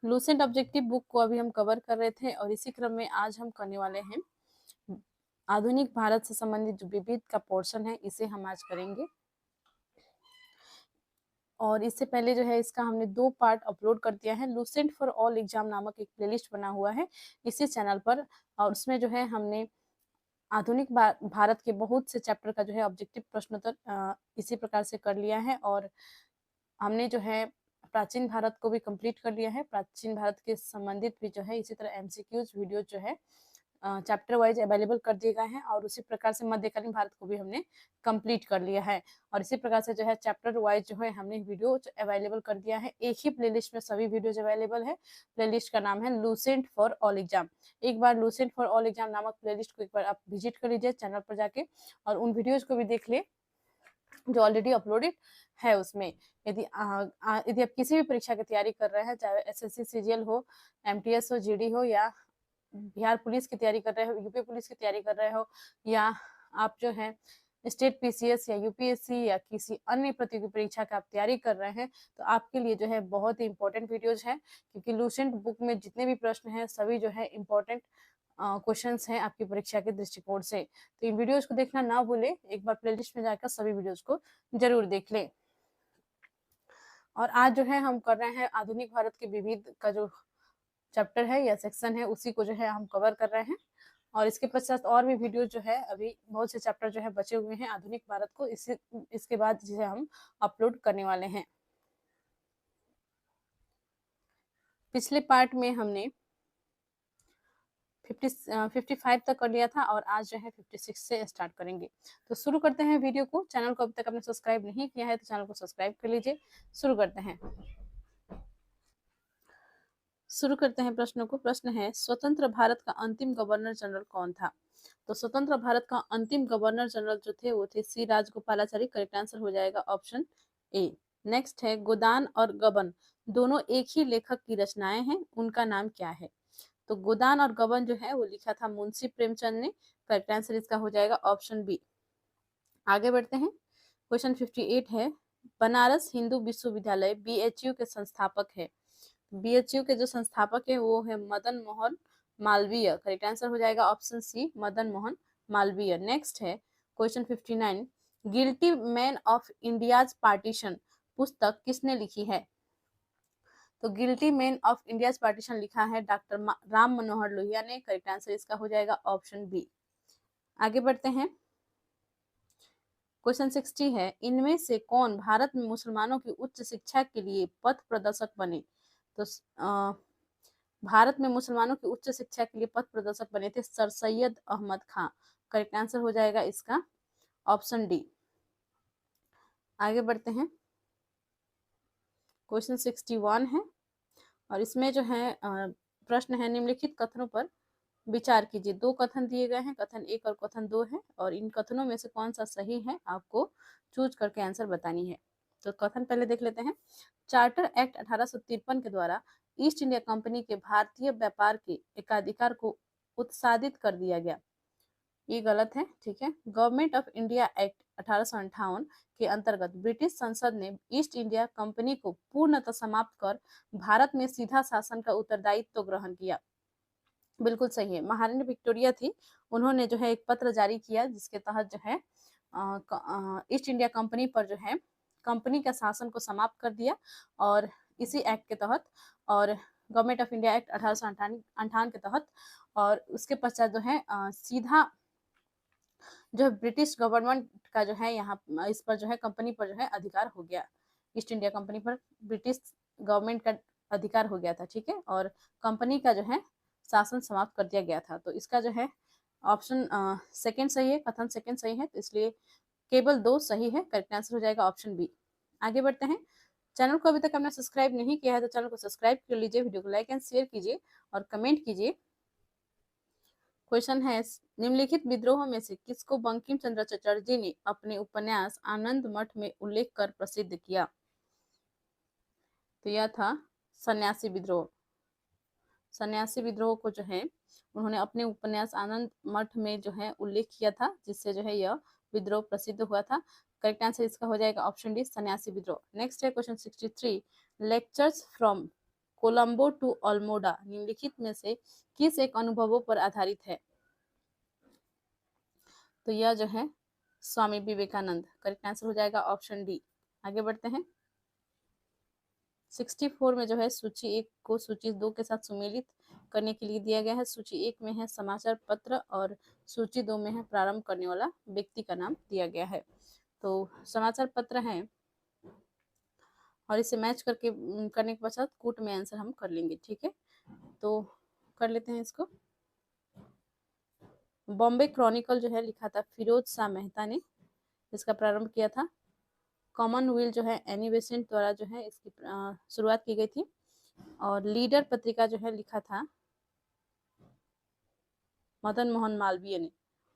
Lucent objective book को अभी हम कवर कर रहे थे और इसी क्रम में आज हम करने वाले हैं आधुनिक भारत से संबंधित जो विविध का पोर्शन है, इसे हम आज करेंगे। और इससे पहले जो है इसका हमने 2 पार्ट अपलोड कर दिया है। लूसेंट फॉर ऑल एग्जाम नामक एक प्लेलिस्ट बना हुआ है इसी चैनल पर, और उसमें जो है हमने आधुनिक भारत के बहुत से चैप्टर का जो है ऑब्जेक्टिव प्रश्नोत्तर इसी प्रकार से कर लिया है। और हमने जो है प्राचीन भारत को भी कंप्लीट कर लिया है। प्राचीन भारत के संबंधित भी जो है इसी तरह एमसीक्यूज वीडियो जो है चैप्टर वाइज अवेलेबल कर दिए गए हैं, और उसी प्रकार से मध्यकालीन भारत को भी हमने कंप्लीट कर लिया है। और इसी प्रकार से जो है चैप्टर वाइज जो है हमने वीडियो अवेलेबल कर दिया है। एक ही प्लेलिस्ट में सभी वीडियोज अवेलेबल है। प्लेलिस्ट का नाम है लूसेंट फॉर ऑल एग्जाम। एक बार लूसेंट फॉर ऑल एग्जाम नामक प्लेलिस्ट को एक बार आप विजिट कर लीजिए चैनल पर जाके, और उन वीडियोज को भी देख ले जो ऑलरेडी अपलोडेड है उसमें। यदि यदि आप किसी भी परीक्षा की तैयारी कर रहे हैं, चाहे एसएससी सीजीएल हो, एमटीएस हो, जीडी हो, या बिहार पुलिस की तैयारी कर रहे हो, यूपी पुलिस की तैयारी कर रहे हो, या आप जो है स्टेट पीसीएस या यूपीएससी या किसी अन्य प्रतियोगी परीक्षा का आप तैयारी कर रहे हैं, तो आपके लिए जो है बहुत ही इंपॉर्टेंट वीडियोज है। क्योंकि लूसेंट बुक में जितने भी प्रश्न हैं सभी जो है इंपॉर्टेंट क्वेश्चंस हैं आपकी परीक्षा के दृष्टिकोण से। तो इन वीडियोज को देखना ना भूले, एक बार प्लेलिस्ट में जाकर सभी वीडियोज को जरूर देख लें। और आज जो है हम कर रहे हैं आधुनिक भारत के विविध का जो चैप्टर है या सेक्शन है, उसी को जो है हम कवर कर रहे हैं। और इसके पश्चात और भी वीडियो जो है अभी बहुत से चैप्टर जो है बचे हुए हैं आधुनिक भारत को, इसके बाद जिसे हम अपलोड करने वाले हैं। पिछले पार्ट में हमने 55 तक कर लिया था, और आज जो है 56 से स्टार्ट करेंगे। तो शुरू करते हैं वीडियो को। चैनल को अभी तक आपने सब्सक्राइब नहीं किया है तो चैनल को सब्सक्राइब कर लीजिए। शुरू करते हैं प्रश्नों को। प्रश्न है, स्वतंत्र भारत का अंतिम गवर्नर जनरल कौन था? तो स्वतंत्र भारत का अंतिम गवर्नर जनरल जो थे वो थे सी राजगोपालाचारी। करेक्ट आंसर हो जाएगा ऑप्शन ए। नेक्स्ट है, गोदान और गबन दोनों एक ही लेखक की रचनाएं हैं, उनका नाम क्या है? तो गोदान और गबन जो है वो लिखा था मुंशी प्रेमचंद ने। करेक्ट आंसर इसका हो जाएगा ऑप्शन बी। आगे बढ़ते हैं। क्वेश्चन 58 है, बनारस हिंदू विश्वविद्यालय बीएचयू के संस्थापक है। बीएचयू के जो संस्थापक है वो है मदन मोहन मालवीय। करेक्ट आंसर हो जाएगा option C, Madan Mohan Malviya. Next है question 59, guilty men of India's partition पुस्तक किसने लिखी है? तो guilty men of India's partition लिखा है डॉक्टर राम मनोहर लोहिया ने। करेक्ट आंसर इसका हो जाएगा ऑप्शन बी। आगे बढ़ते हैं। क्वेश्चन 60 है, इनमें से कौन भारत में मुसलमानों की उच्च शिक्षा के लिए पथ प्रदर्शक बने? तो भारत में मुसलमानों की उच्च शिक्षा के लिए पथ प्रदर्शक बने थे सर सैयद अहमद खां। करेक्ट आंसर हो जाएगा इसका ऑप्शन डी। आगे बढ़ते हैं। क्वेश्चन 61 है, और इसमें जो है प्रश्न है, निम्नलिखित कथनों पर विचार कीजिए। 2 कथन दिए गए हैं, कथन 1 और कथन 2 है, और इन कथनों में से कौन सा सही है आपको चूज करके आंसर बतानी है। तो कथन पहले देख लेते हैं। चार्टर एक्ट 1853 के द्वारा ईस्ट इंडिया कंपनी के भारतीय व्यापार के एकाधिकार को उत्सादित कर दिया गया। ये गलत है, ठीक है। गवर्नमेंट ऑफ इंडिया एक्ट 1858 के अंतर्गत ब्रिटिश संसद ने ईस्ट इंडिया कंपनी को पूर्णतः समाप्त कर भारत में सीधा शासन का उत्तरदायित्व ग्रहण किया। बिल्कुल सही है। महारानी विक्टोरिया थी, उन्होंने जो है एक पत्र जारी किया जिसके तहत जो है ईस्ट इंडिया कंपनी पर जो है कंपनी का शासन को समाप्त कर दिया, और इसी एक्ट के तहत, और गवर्नमेंट ऑफ इंडिया एक्ट 1858 के तहत, और उसके पश्चात जो है सीधा जो है ब्रिटिश गवर्नमेंट का जो है यहाँ इस पर जो है कंपनी पर जो है अधिकार हो गया। ईस्ट इंडिया कंपनी पर ब्रिटिश गवर्नमेंट का अधिकार हो गया था, ठीक है, और कंपनी का जो है शासन समाप्त कर दिया गया था। तो इसका जो है ऑप्शन सेकंड सही है, कथन सेकंड सही है, तो इसलिए केवल 2 सही है। करेक्ट आंसर हो जाएगा ऑप्शन बी। आगे बढ़ते हैं। चैनल को अभी तक आपने सब्सक्राइब नहीं किया है तो चैनल को सब्सक्राइब कर लीजिए, वीडियो को लाइक एंड शेयर कीजिए और कमेंट कीजिए। क्वेश्चन है, निम्नलिखित विद्रोह में से किसको बंकिम चंद्र चटर्जी ने अपने उपन्यास आनंद मठ में उल्लेख कर प्रसिद्ध किया? तो यह था सन्यासी विद्रोह। सन्यासी विद्रोह को जो है उन्होंने अपने उपन्यास आनंद मठ में जो है उल्लेख किया था, जिससे जो है यह विद्रोह प्रसिद्ध हुआ था। करेक्ट आंसर इसका हो जाएगा ऑप्शन डी, सन्यासी विद्रोह। नेक्स्ट है question 63, lectures from Colombo to Almora निम्नलिखित में से किस एक अनुभवों पर आधारित है? तो यह जो है स्वामी विवेकानंद। करेक्ट आंसर हो जाएगा ऑप्शन डी। आगे बढ़ते हैं। 64 में जो है सूची 1 को सूची 2 के साथ सुमेलित करने के लिए दिया गया है। सूची 1 में है समाचार पत्र और सूची 2 में है प्रारंभ करने वाला व्यक्ति का नाम दिया गया है। तो समाचार पत्र है और इसे मैच करके करने के पश्चात कूट में आंसर हम कर लेंगे। ठीक है, तो कर लेते हैं इसको। बॉम्बे क्रॉनिकल जो है लिखा था फिरोज शाह मेहता ने, इसका प्रारंभ किया था। कॉमनवेल्थ जो है एनी बेसेंट द्वारा जो है इसकी शुरुआत की गई थी। और लीडर पत्रिका जो है लिखा था मदन मोहन मालवीय ने।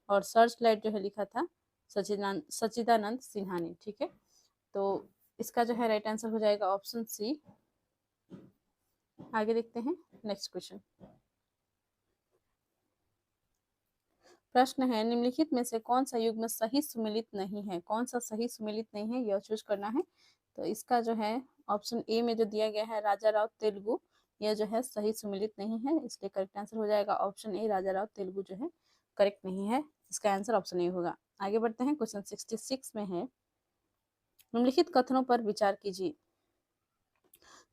और सर्च लाइट जो है लिखा था सच्चिदानंद सिन्हा ने। ठीक है, तो इसका जो है राइट आंसर हो जाएगा ऑप्शन सी। आगे देखते हैं नेक्स्ट क्वेश्चन। प्रश्न है निम्नलिखित में से कौन सा युग्म सही सुमेलित नहीं है? कौन सा सही सुमेलित नहीं है यह चूज करना है। तो इसका जो है ऑप्शन ए में जो दिया गया है राजा राव तेलुगु, यह जो है सही सुमेलित नहीं है, इसलिए करेक्ट आंसर हो जाएगा ऑप्शन ए। राजा राव तेलुगु जो है करेक्ट नहीं है, इसका आंसर ऑप्शन ए होगा। आगे बढ़ते हैं। क्वेश्चन 66 में है निम्नलिखित कथनों पर विचार कीजिए।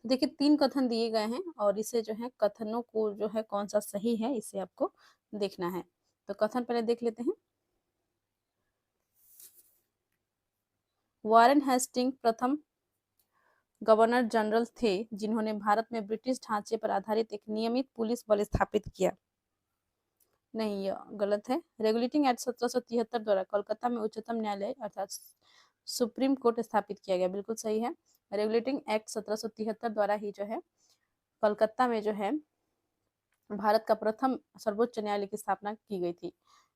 तो देखिए 3 कथन दिए गए हैं और इसे जो है कथनों को जो है कौन सा सही है इसे आपको देखना है। तो कथन पहले देख लेते हैं। वारेन हेस्टिंग प्रथम गवर्नर जनरल थे जिन्होंने भारत में ब्रिटिश ढांचे पर आधारित एक नियमित पुलिस बल स्थापित किया। नहीं, यह गलत है। रेगुलेटिंग एक्ट 1773 द्वारा कोलकाता में उच्चतम न्यायालय अर्थात सुप्रीम कोर्ट स्थापित किया गया। बिल्कुल सही है। रेगुलेटिंग एक्ट 1773 द्वारा ही जो है कोलकाता में जो है भारत का प्रथम सर्वोच्च न्यायालय की स्थापना की गई थी।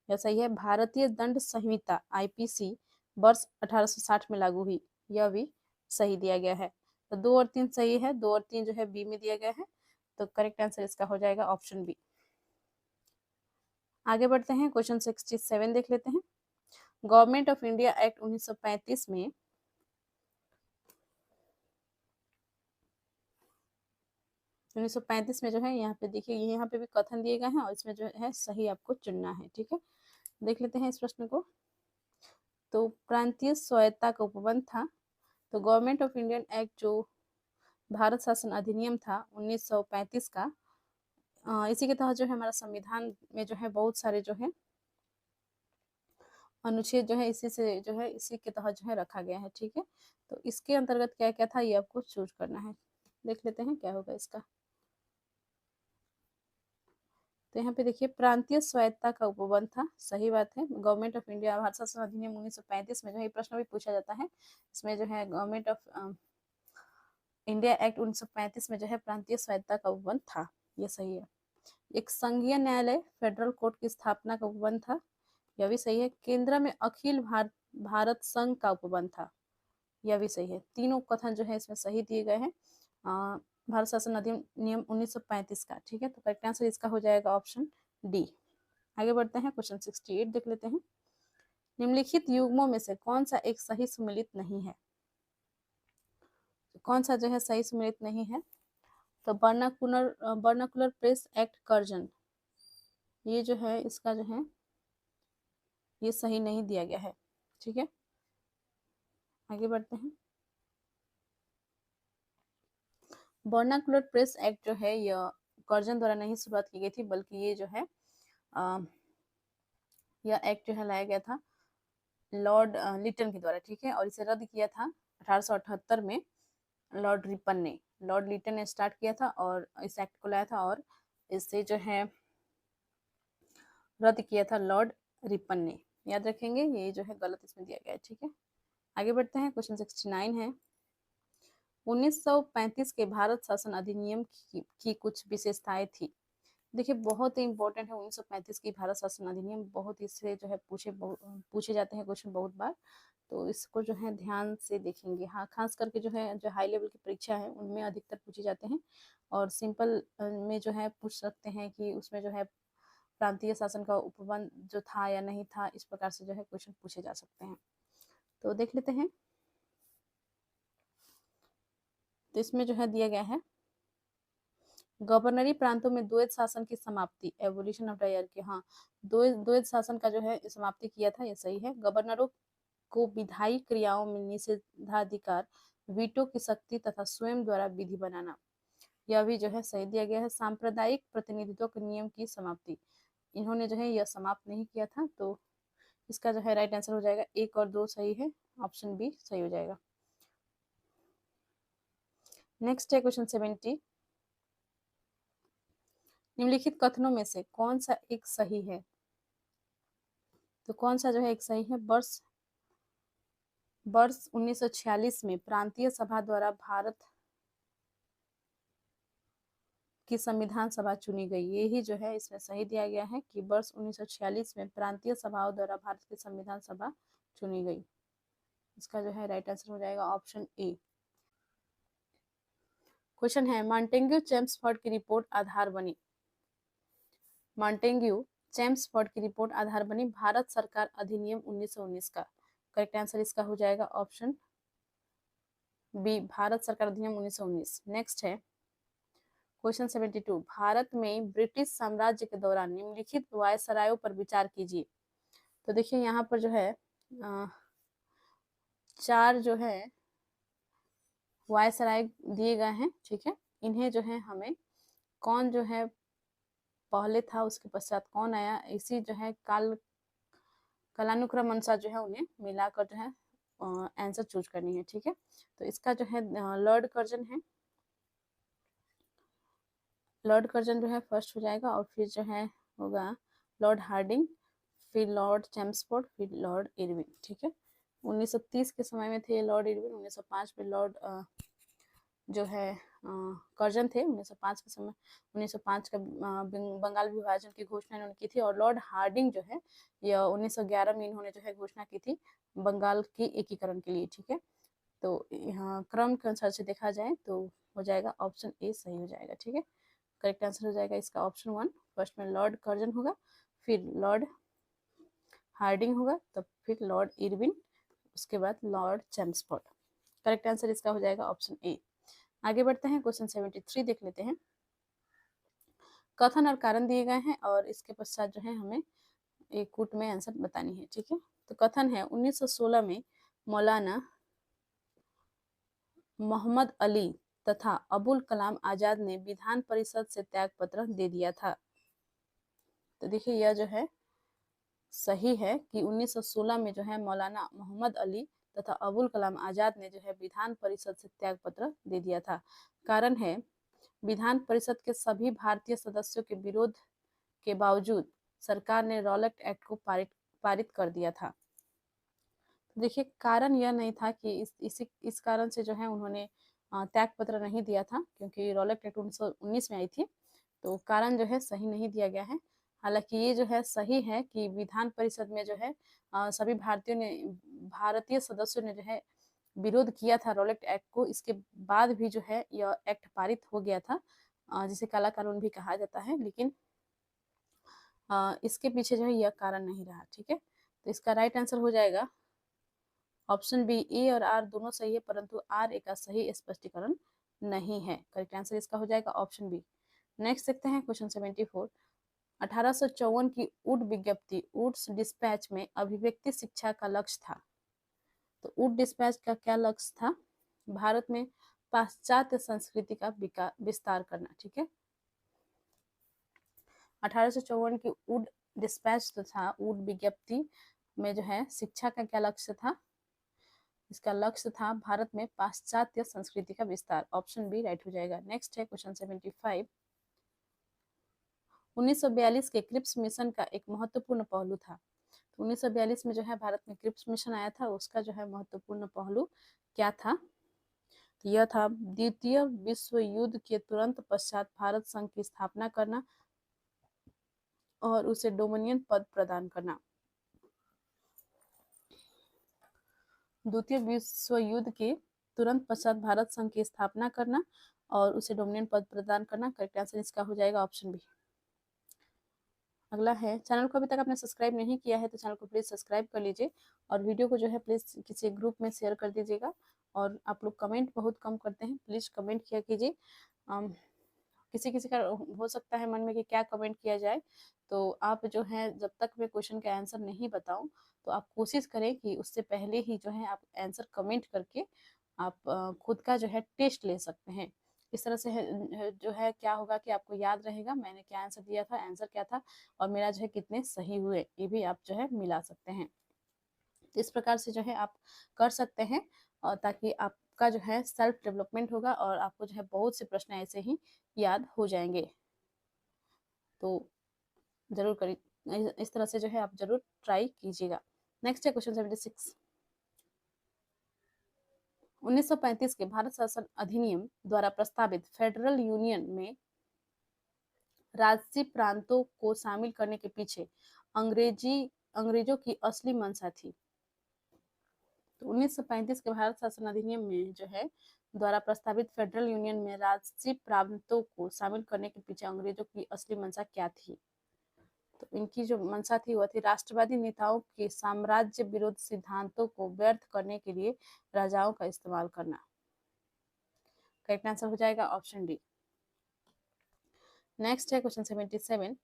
यह सही है। भारतीय दंड संहिता आईपीसी वर्ष 1860 में लागू हुई, यह भी सही दिया गया है। तो 2 और 3 सही है, 2 और 3 जो है बी में दिया गया है, तो करेक्ट आंसर इसका हो जाएगा ऑप्शन बी। आगे बढ़ते हैं। क्वेश्चन 67 देख लेते हैं। गवर्नमेंट ऑफ इंडिया एक्ट 1935 में 1935 में जो है यहाँ पे देखिए यहाँ पे भी कथन दिए गए हैं और इसमें जो है सही आपको चुनना है। ठीक है, देख लेते हैं इस प्रश्न को। तो प्रांतीय स्वायत्ता का उपबंध था। तो गवर्नमेंट ऑफ इंडियन एक्ट जो भारत शासन अधिनियम था 1935 का, इसी के तहत जो है हमारा संविधान में जो है बहुत सारे जो है अनुच्छेद जो है इसी से जो है इसी के तहत जो है रखा गया है। ठीक है, तो इसके अंतर्गत क्या क्या था ये आपको चूज करना है। देख लेते हैं क्या होगा इसका। तो यहाँ पे देखिए प्रांतीय स्वायत्ता का उपबंध था, सही बात है। गवर्नमेंट ऑफ इंडिया भारत शासन अधिनियम 1935 में जो है प्रश्न भी पूछा जाता है, इसमें जो है गवर्नमेंट ऑफ इंडिया एक्ट 1935 में जो है प्रांतीय स्वायत्ता का उपबंध था, ये सही है। एक संघीय न्यायालय फेडरल कोर्ट की स्थापना का उपबंध था, यह भी सही है। केंद्र में अखिल भारत संघ का उपबंध था, यह भी सही है। तीनों कथन जो है इसमें सही दिए गए हैं भारत शासन अधिनियम 1935 का। ठीक है, तो करेक्ट आंसर इसका हो जाएगा ऑप्शन डी। आगे बढ़ते हैं। क्वेश्चन 68 देख लेते हैं। निम्नलिखित युग्मों में से कौन सा एक सही सुमेलित नहीं है? कौन सा जो है सही सुमेलित नहीं है? तो बर्नाकुलर प्रेस एक्ट कर्जन, ये जो है इसका जो है ये सही नहीं दिया गया है। ठीक है, आगे बढ़ते हैं। बर्नाकुलर प्रेस एक्ट जो है यह कर्जन द्वारा नहीं शुरुआत की गई थी, बल्कि ये जो है यह एक्ट जो है लाया गया था लॉर्ड लिटन के द्वारा। ठीक है, और इसे रद्द किया था 1878 में लॉर्ड रिपन ने। लॉर्ड लिटन ने स्टार्ट किया था और इस एक्ट को लाया था और इसे जो है रद्द किया था लॉर्ड रिपन ने। याद रखेंगे, ये जो है गलत इसमें दिया गया है। ठीक है, आगे बढ़ते हैं। क्वेश्चन 69 है 1935 के भारत शासन अधिनियम की कुछ विशेषताएं थी। देखिए बहुत ही इंपॉर्टेंट है 1935 की भारत शासन अधिनियम, बहुत इससे जो है पूछे जाते हैं क्वेश्चन बहुत बार, तो इसको जो है ध्यान से देखेंगे। हाँ, खास करके जो है जो हाई लेवल की परीक्षा है उनमें अधिकतर पूछे जाते हैं, और सिंपल में जो है पूछ सकते हैं कि उसमें जो है प्रांतीय शासन का उपबंध जो था या नहीं था, इस प्रकार से जो है क्वेश्चन पूछे जा सकते हैं। तो देख लेते हैं। तो इसमें जो है दिया गया है गवर्नरी प्रांतों में द्वैध शासन की समाप्ति, एवोल्यूशन ऑफ डायरकी। हाँ, द्वैध शासन का जो है समाप्ति किया था, ये सही है। गवर्नरों को विधायी क्रियाओं में निषेधाधिकार, वीटो की शक्ति तथा स्वयं द्वारा विधि बनाना, यह भी जो है सही दिया गया है। सांप्रदायिक प्रतिनिधित्व के नियम की समाप्ति, इन्होंने जो है यह समाप्त नहीं किया था, तो इसका जो है राइट आंसर हो जाएगा 1 और 2 सही है, ऑप्शन बी सही हो जाएगा। नेक्स्ट है क्वेश्चन 70। निम्नलिखित कथनों में से कौन सा एक सही है? तो कौन सा जो है एक सही है? वर्ष 1946 में प्रांतीय सभा द्वारा भारत की संविधान सभा चुनी गई, ये ही जो है इसमें सही दिया गया है कि वर्ष 1946 में प्रांतीय सभाओं द्वारा भारत की संविधान सभा चुनी गई। इसका जो है राइट आंसर हो जाएगा ऑप्शन ए। क्वेश्चन है, मॉन्टेग्यू चेम्सफोर्ड की रिपोर्ट आधार बनी। मॉन्टेग्यू चेम्सफोर्ड की रिपोर्ट आधार बनी भारत सरकार अधिनियम 1919 का। करेक्ट आंसर इसका हो जाएगा ऑप्शन बी, भारत सरकार अधिनियम 1919। नेक्स्ट है क्वेश्चन 72। भारत में ब्रिटिश साम्राज्य के दौरान निम्नलिखित वायसरायों पर विचार कीजिए। तो देखिए यहाँ पर जो है 4 जो है वायसराय दिए गए हैं, ठीक है। इन्हें जो है हमें कौन जो है पहले था, उसके पश्चात कौन आया, इसी जो है कालानुक्रम अनुसार जो है उन्हें मिलाकर जो है आंसर चूज करनी है, ठीक है। तो इसका जो है लॉर्ड कर्जन है, लॉर्ड कर्जन जो है फर्स्ट हो जाएगा, और फिर जो है होगा लॉर्ड हार्डिंग, फिर लॉर्ड चेम्सफोर्ड, फिर लॉर्ड इरविन, ठीक है। 1930 के समय में थे लॉर्ड इरविन, 1905 में लॉर्ड जो है कर्जन थे। 1905 के समय 1905 का बंगाल विभाजन की घोषणा इन्होंने की थी, और लॉर्ड हार्डिंग जो है यह 1911 में इन्होंने जो है घोषणा की थी बंगाल की एकीकरण के लिए, ठीक है। तो यहाँ क्रम के अनुसार से देखा जाए तो हो जाएगा ऑप्शन ए सही हो जाएगा, ठीक है। करेक्ट आंसर हो जाएगा इसका ऑप्शन 1। फर्स्ट में लॉर्ड कर्जन होगा, फिर लॉर्ड हार्डिंग होगा, तब फिर लॉर्ड इरविन, उसके बाद लॉर्ड चेम्सफोर्ड। करेक्ट आंसर इसका हो जाएगा ऑप्शन ए। आगे बढ़ते हैं, क्वेश्चन 73 देख लेते हैं। कथन और कारण दिए गए हैं, और इसके पश्चात जो है हमें एक कूट में आंसर बतानी है, ठीक है। तो कथन है, 1916 में मौलाना मोहम्मद अली तथा अबुल कलाम आजाद ने विधान परिषद से त्याग पत्र दे दिया था। तो देखिए यह जो है सही है कि 1916 में जो है मौलाना मोहम्मद अली तथा अबुल कलाम आजाद ने जो है विधान परिषद से त्याग पत्र दे दिया था। कारण है, विधान परिषद के सभी भारतीय सदस्यों के विरोध के बावजूद सरकार ने रॉलेट एक्ट को पारित कर दिया था। तो देखिए कारण यह नहीं था कि इस कारण से जो है उन्होंने त्याग पत्र नहीं दिया था, क्योंकि रॉलेट एक्ट 1919 में आई थी, तो कारण जो है सही नहीं दिया गया है। हालांकि ये जो है सही है कि विधान परिषद में जो है सभी भारतीय सदस्यों ने जो है विरोध किया था रॉलेट एक्ट को, इसके बाद भी जो है यह एक्ट पारित हो गया था, जिसे काला कानून भी कहा जाता है। लेकिन इसके पीछे जो है यह कारण नहीं रहा, ठीक है। तो इसका राइट आंसर हो जाएगा ऑप्शन बी। ए और आर दोनों सही है, परंतु आर एक सही स्पष्टीकरण नहीं है। करेक्ट आंसर इसका हो जाएगा ऑप्शन बी। नेक्स्ट देखते हैं क्वेश्चन 74। 1854 की वुड विज्ञप्ति वुड्स डिस्पैच में अभिव्यक्ति शिक्षा का लक्ष्य था। तो वुड डिस्पैच का क्या लक्ष्य था? भारत में पाश्चात्य संस्कृति का विस्तार करना, ठीक है। 1854 की वुड डिस्पैच तो था, वुड विज्ञप्ति में जो है शिक्षा का क्या लक्ष्य था? इसका लक्ष्य था भारत में पाश्चात्य संस्कृति का विस्तार। ऑप्शन बी राइट हो जाएगा। नेक्स्ट है क्वेश्चन 75। 1942 के क्रिप्स मिशन का एक महत्वपूर्ण पहलू था। तो 1942 में जो है भारत में क्रिप्स मिशन आया था, उसका जो है महत्वपूर्ण पहलू क्या था? तो यह था द्वितीय विश्व युद्ध के तुरंत पश्चात भारत संघ की स्थापना करना और उसे डोमिनियन पद प्रदान करना। द्वितीय विश्व युद्ध के तुरंत पश्चात भारत संघ की स्थापना करना और उसे डोमिनियन पद प्रदान करना। करेक्ट आंसर इसका हो जाएगा ऑप्शन बी। अगला है, चैनल को अभी तक आपने सब्सक्राइब नहीं किया है तो चैनल को प्लीज़ सब्सक्राइब कर लीजिए, और वीडियो को जो है प्लीज़ किसी ग्रुप में शेयर कर दीजिएगा। और आप लोग कमेंट बहुत कम करते हैं, प्लीज़ कमेंट किया कीजिए किसी किसी का हो सकता है मन में कि क्या कमेंट किया जाए, तो आप जो है जब तक मैं क्वेश्चन का आंसर नहीं बताऊं तो आप कोशिश करें कि उससे पहले ही जो है आप आंसर कमेंट करके आप खुद का जो है टेस्ट ले सकते हैं। इस तरह से जो है क्या होगा कि आपको याद रहेगा मैंने क्या आंसर दिया था, आंसर क्या था और मेरा जो है कितने सही हुए, ये भी आप जो है मिला सकते हैं। इस प्रकार से जो है आप कर सकते हैं और ताकि आपका जो है सेल्फ डेवलपमेंट होगा और आपको जो है बहुत से प्रश्न ऐसे ही याद हो जाएंगे। तो जरूर करिए, इस तरह से जो है आप जरूर ट्राई कीजिएगा। नेक्स्ट है क्वेश्चन 76। 1935 के भारत शासन अधिनियम द्वारा प्रस्तावित फेडरल यूनियन में राजसी प्रांतों को शामिल करने के पीछे अंग्रेजों की असली मंशा थी। तो 1935 के भारत शासन अधिनियम में जो है द्वारा प्रस्तावित फेडरल यूनियन में राजसी प्रांतों को शामिल करने के पीछे अंग्रेजों की असली मंशा क्या थी? तो इनकी जो मंशा थी वह थी राष्ट्रवादी नेताओं के साम्राज्य विरोध सिद्धांतों को व्यर्थ करने के लिए राजाओं का इस्तेमाल करना। करेक्ट आंसर हो जाएगा ऑप्शन डी। नेक्स्ट है क्वेश्चन 77।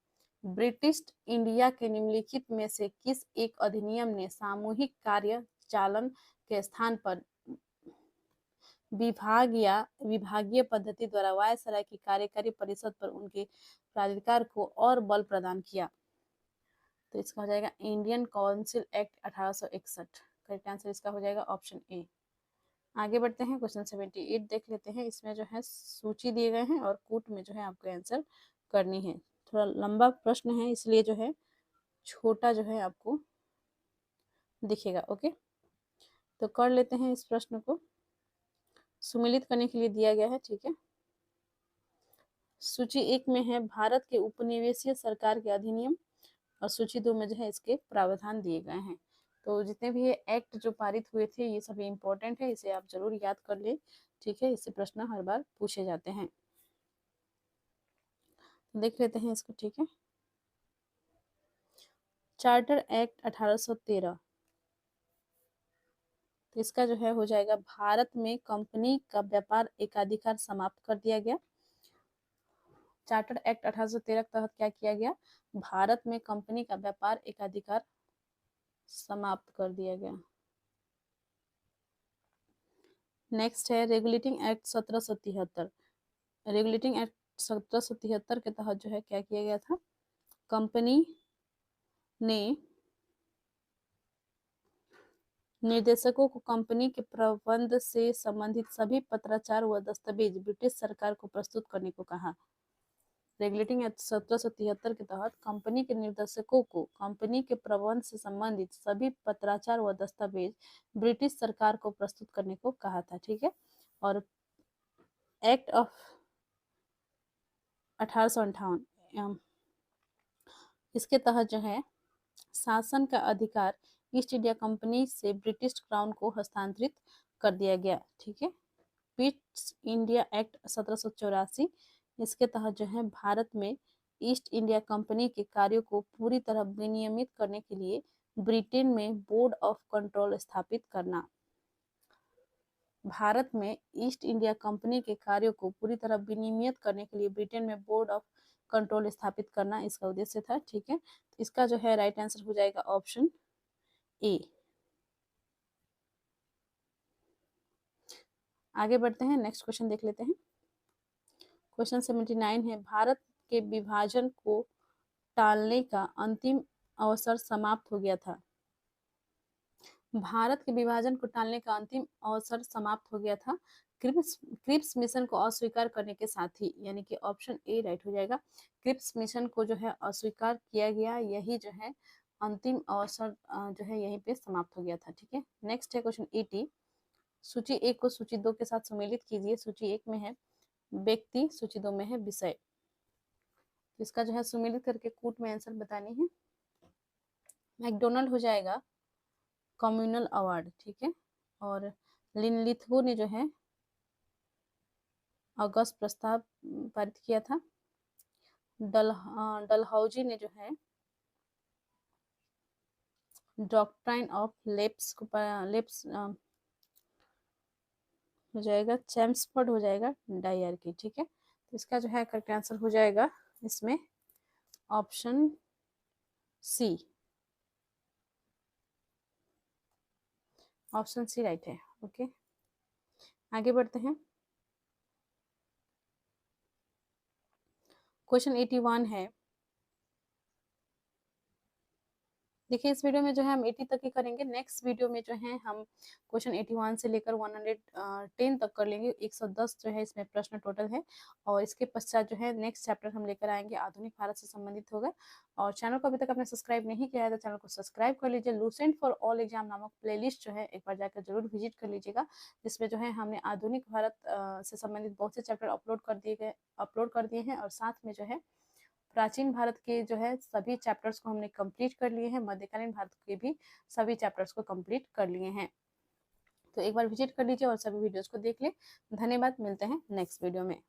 ब्रिटिश इंडिया के निम्नलिखित में से किस एक अधिनियम ने सामूहिक कार्य चालन के स्थान पर विभागीय पद्धति द्वारा वायसराय की कार्यकारी परिषद पर उनके प्राधिकार को और बल प्रदान किया? तो इसका हो जाएगा Indian council act 1861। Correct answer इसका हो जाएगा ऑप्शन ए। आगे बढ़ते हैं क्वेश्चन 78 देख लेते हैं। इसमें जो है सूची दिए गए हैं और कूट में जो है आपको आंसर करनी है। थोड़ा लंबा प्रश्न है इसलिए जो है छोटा जो है आपको दिखेगा। ओके, तो कर लेते हैं इस प्रश्न को, सुमिलित करने के लिए दिया गया है। ठीक है, सूची 1 में है भारत के उपनिवेशीय सरकार के अधिनियम और सूची 2 में जो है इसके प्रावधान दिए गए हैं। तो जितने भी ये एक्ट जो पारित हुए थे ये सभी इंपॉर्टेंट है, इसे आप जरूर याद कर ले। ठीक है, इससे प्रश्न हर बार पूछे जाते हैं। देख लेते हैं इसको। ठीक है, चार्टर एक्ट 1813। तो इसका जो है हो जाएगा भारत में कंपनी का व्यापार एकाधिकार समाप्त कर दिया गया। चार्टर एक्ट 1813 के तहत क्या किया गया? भारत में कंपनी का व्यापार एकाधिकार समाप्त कर दिया गया। नेक्स्ट है रेगुलेटिंग एक्ट 1773। रेगुलेटिंग एक्ट 1773 के तहत जो है क्या किया गया था? कंपनी ने निर्देशकों को कंपनी के प्रबंध से संबंधित सभी पत्राचार व दस्तावेज ब्रिटिश सरकार को प्रस्तुत करने को कहा। रेगुलेटिंग एक्ट 1773 के तहत कंपनी के निर्देशकों को कंपनी के प्रबंध से संबंधित सभी पत्राचार व दस्तावेज ब्रिटिश सरकार को प्रस्तुत करने को कहा था। ठीक है, और एक्ट ऑफ 1858 इसके तहत जो है शासन का अधिकार ईस्ट इंडिया कंपनी से ब्रिटिश क्राउन को हस्तांतरित कर दिया गया। ठीक है, ईस्ट इंडिया एक्ट 1784 इसके तहत जो है भारत में ईस्ट इंडिया कंपनी के कार्यों को पूरी तरह विनियमित करने के लिए ब्रिटेन में बोर्ड ऑफ कंट्रोल स्थापित करना। भारत में ईस्ट इंडिया कंपनी के कार्यों को पूरी तरह विनियमित करने के लिए ब्रिटेन में बोर्ड ऑफ कंट्रोल स्थापित करना इसका उद्देश्य था। ठीक है, इसका जो है राइट आंसर हो जाएगा ऑप्शन ए। आगे बढ़ते हैं, नेक्स्ट क्वेश्चन देख लेते हैं। क्वेश्चन 79 है भारत के विभाजन को टालने का अंतिम अवसर समाप्त हो गया था। भारत के विभाजन को टालने का अंतिम अवसर समाप्त हो गया था क्रिप्स मिशन को अस्वीकार करने के साथ ही, यानी कि ऑप्शन ए राइट हो जाएगा। क्रिप्स मिशन को जो है अस्वीकार किया गया, यही जो है अंतिम अवसर जो है यहीं पे समाप्त हो गया था। ठीक है, नेक्स्ट है क्वेश्चन 80। सूची 1 को सूची 2 के साथ सम्मिलित कीजिए। सूची 1 में है व्यक्ति, सूची 2 में है विषय। इसका जो है सम्मिलित करके कूट में आंसर बतानी है। मैकडोनल्ड हो जाएगा कम्युनल अवार्ड। ठीक है, और लिनलिथगो ने जो है अगस्त प्रस्ताव पारित किया था। डलहौजी ने जो है डॉक्ट्राइन ऑफ लेप्स हो जाएगा। चैम्सफोर्ड हो जाएगा डायआर्की। ठीक है, तो इसका जो है करेक्ट आंसर हो जाएगा इसमें option C. Option C right है। ओके, आगे बढ़ते हैं। क्वेश्चन 81 है। देखिए इस वीडियो में जो है हम 80 तक ही करेंगे। नेक्स्ट वीडियो में जो है हम क्वेश्चन 81 से लेकर 110 तक कर लेंगे। 110 जो है इसमें प्रश्न टोटल है, और इसके पश्चात जो है नेक्स्ट चैप्टर हम लेकर आएंगे आधुनिक भारत से संबंधित होगा। और चैनल को अभी तक आपने सब्सक्राइब नहीं किया है तो चैनल को सब्सक्राइब कर लीजिए। लूसेंट फॉर ऑल एग्जाम नामक प्लेलिस्ट जो है एक बार जाकर जरूर विजिट कर लीजिएगा, जिसमें जो है हमने आधुनिक भारत से संबंधित बहुत से चैप्टर अपलोड कर दिए हैं, और साथ में जो है प्राचीन भारत के जो है सभी चैप्टर्स को हमने कंप्लीट कर लिए हैं। मध्यकालीन भारत के भी सभी चैप्टर्स को कंप्लीट कर लिए हैं। तो एक बार विजिट कर लीजिए और सभी वीडियोस को देख ले। धन्यवाद, मिलते हैं नेक्स्ट वीडियो में।